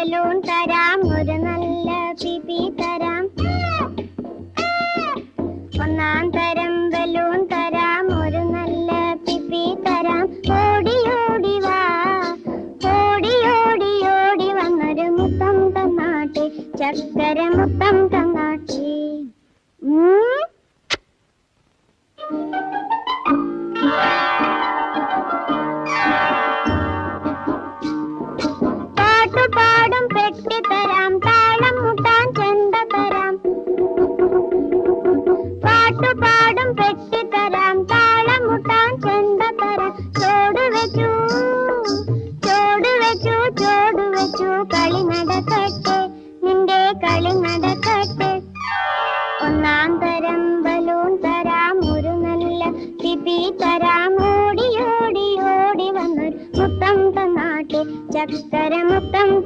Balloon തരാം, ഒരു നല്ല പിപി തരാം. ഒന്നാം തരം ബലൂൺ തരാം, ഒരു നല്ല പിപി തരാം. ഓടി ഓടി വാ, ഓടി ഓടി ഓടി വന്നൊരു മുത്തം തന്നാട്ടെ, ചക്കര മുത്തം തന്നാട്ടെ. പാട്ടുപാടും പെട്ടി തരാം, താളം മുട്ടാൻ ചെണ്ട തരാം. പാട്ടുപാടും പെട്ടി തരാം, താളം മുട്ടാൻ ചെണ്ട തരാം. ചോട് വെച്ചു ചോട് വെച്ചു ചോട് വെച്ചു, കളി നടക്കട്ടെ, നിന്റെ കളി നടക്കട്ടെ. ഒന്നാം